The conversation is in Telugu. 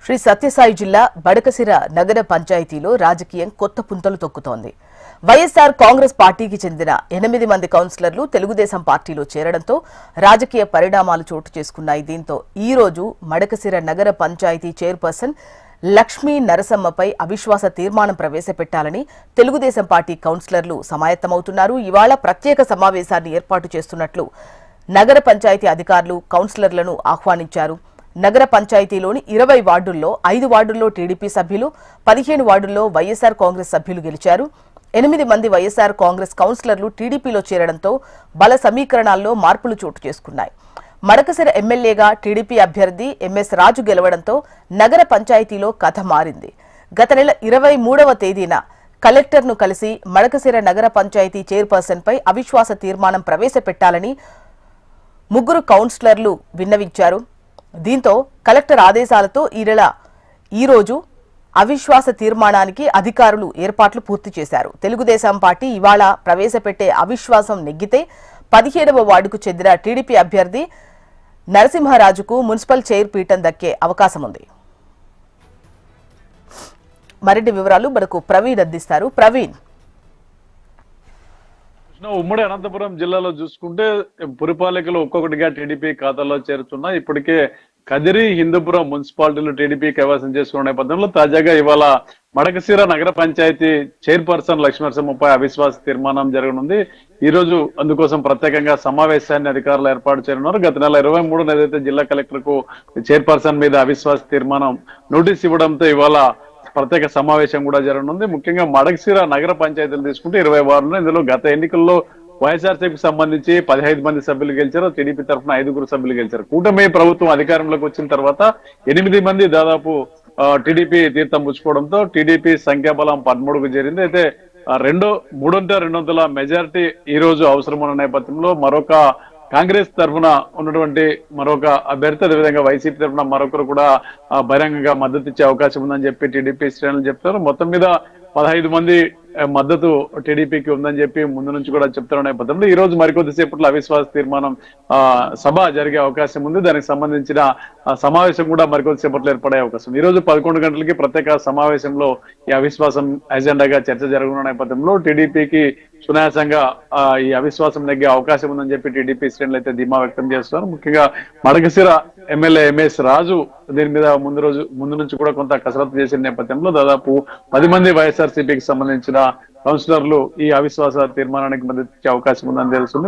శ్రీ సత్యసాయి జిల్లా బడకసిర నగర పంచాయతీలో రాజకీయం కొత్త పుంతలు తొక్కుతోంది. వైఎస్ఆర్ కాంగ్రెస్ పార్టీకి చెందిన 8 మంది కౌన్సిలర్లు తెలుగుదేశం పార్టీలో చేరడంతో రాజకీయ పరిణామాలు చోటు చేసుకున్నాయి. దీంతో ఈ రోజు మడకసిర నగర పంచాయతీ చైర్పర్సన్ లక్ష్మీ నరసమ్మపై అవిశ్వాస తీర్మానం ప్రవేశపెట్టాలని తెలుగుదేశం పార్టీ కౌన్సిలర్లు సమాయత్తమవుతున్నారు. ఇవాళ ప్రత్యేక సమావేశాన్ని ఏర్పాటు చేస్తున్నట్లు నగర పంచాయతీ అధికారులు కౌన్సిలర్లను ఆహ్వానించారు. నగర పంచాయతీలోని 20 వార్డుల్లో 5 వార్డుల్లో టీడీపీ సభ్యులు, 15 వార్డుల్లో వైఎస్ఆర్ కాంగ్రెస్ సభ్యులు గెలిచారు. 8 మంది వైఎస్ఆర్ కాంగ్రెస్ కౌన్సిలర్లు టీడీపీలో చేరడంతో బల సమీకరణాల్లో మార్పులు చోటు చేసుకున్నాయి. మడకసిర ఎమ్మెల్యేగా టీడీపీ అభ్యర్థి ఎంఎస్ రాజు గెలవడంతో నగర పంచాయతీలో కథ మారింది. గత నెల 23వ తేదీన కలెక్టర్ను కలిసి మడకసిర నగర పంచాయతీ చైర్పర్సన్పై అవిశ్వాస తీర్మానం ప్రవేశపెట్టాలని 3 కౌన్సిలర్లు విన్నవించారు. దీంతో కలెక్టర్ ఆదేశాలతో ఈ రోజు అవిశ్వాస తీర్మానానికి అధికారులు ఏర్పాట్లు పూర్తి చేశారు. తెలుగుదేశం పార్టీ ఇవాళ ప్రవేశపెట్టే అవిశ్వాసం నెగ్గితే 17వ వార్డుకు చెందిన టీడీపీ అభ్యర్థి నరసింహరాజుకు మున్సిపల్ చైర్ పీఠం దక్కే అవకాశం ఉంది. మరిన్ని వివరాలు మనకు ప్రవీణ్ అందిస్తారు. ప్రవీణ్, ఉమ్మడి అనంతపురం జిల్లాలో చూసుకుంటే పురపాలికలు ఒక్కొక్కటిగా టీడీపీ ఖాతాలో చేరుతున్నాయి. ఇప్పటికే కదిరి, హిందూపురం మున్సిపాలిటీలు టీడీపీ కైవసం చేసుకున్న నేపథ్యంలో తాజాగా ఇవాళ మడకసిర నగర పంచాయతీ చైర్పర్సన్ లక్ష్మీనరసమ్మపై అవిశ్వాస తీర్మానం జరగనుంది. ఈ రోజు అందుకోసం ప్రత్యేకంగా సమావేశాన్ని అధికారులు ఏర్పాటు చేయనున్నారు. గత నెల 23న ఏదైతే జిల్లా కలెక్టర్ కు చైర్పర్సన్ మీద అవిశ్వాస తీర్మానం నోటీస్ ఇవ్వడంతో ఇవాళ ప్రత్యేక సమావేశం కూడా జరగనుంది. ముఖ్యంగా మడకసిర నగర పంచాయతీలు తీసుకుంటే 20 వార్డులు. ఇందులో గత ఎన్నికల్లో వైఎస్ఆర్సీపీకి సంబంధించి 15 మంది సభ్యులు గెలిచారు. టీడీపీ తరఫున 5 సభ్యులు గెలిచారు. కూటమి ప్రభుత్వం అధికారంలోకి వచ్చిన తర్వాత 8 మంది దాదాపు టీడీపీ తీర్థం పుచ్చుకోవడంతో టీడీపీ సంఖ్యాబలం 13కు చేరింది. అయితే 300 మెజారిటీ ఈ రోజు అవసరం ఉన్న నేపథ్యంలో మరొక కాంగ్రెస్ తరఫున ఉన్నటువంటి మరొక అభ్యర్థి, అదేవిధంగా వైసీపీ తరఫున మరొకరు కూడా బహిరంగంగా మద్దతు ఇచ్చే అవకాశం ఉందని చెప్పి టీడీపీ శ్రేణులు చెప్తారు. మొత్తం మీద 15 మంది మద్దతు టీడీపీకి ఉందని చెప్పి ముందు నుంచి కూడా చెప్తున్న నేపథ్యంలో ఈ రోజు మరికొద్దిసేపట్లో అవిశ్వాస తీర్మానం సభ జరిగే అవకాశం ఉంది. దానికి సంబంధించిన సమావేశం కూడా మరికొద్దిసేపట్లో ఏర్పడే అవకాశం. ఈ రోజు 11 గంటలకి ప్రత్యేక సమావేశంలో ఈ అవిశ్వాసం ఎజెండాగా చర్చ జరగనున్న నేపథ్యంలో టీడీపీకి సునాయాసంగా ఈ అవిశ్వాసం నెగ్గే అవకాశం ఉందని చెప్పి టీడీపీ శ్రేణులు అయితే ధీమా వ్యక్తం చేస్తున్నారు. ముఖ్యంగా మడకసిర ఎమ్మెల్యే ఎంఎస్ రాజు దీని మీద ముందు నుంచి కూడా కొంత కసరత్తు చేసిన నేపథ్యంలో దాదాపు 10 మంది వైఎస్ఆర్సీపీకి సంబంధించిన కౌన్సిలర్లు ఈ అవిశ్వాస తీర్మానానికి మద్దతు ఇచ్చే అవకాశం ఉందని తెలుస్తుంది.